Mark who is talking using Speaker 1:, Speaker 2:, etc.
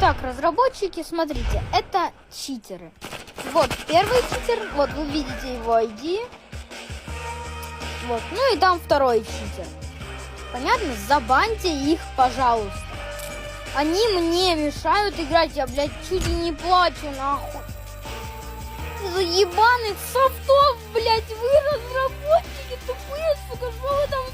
Speaker 1: Итак, разработчики, смотрите, это читеры. Вот первый читер, вот вы видите его ID. Вот, ну и там второй читер. Понятно? Забаньте их, пожалуйста. Они мне мешают играть, я, блядь, чуть ли не плачу, нахуй. За ебаных софтов, блядь, вы разработчики тупые, сука, что вы там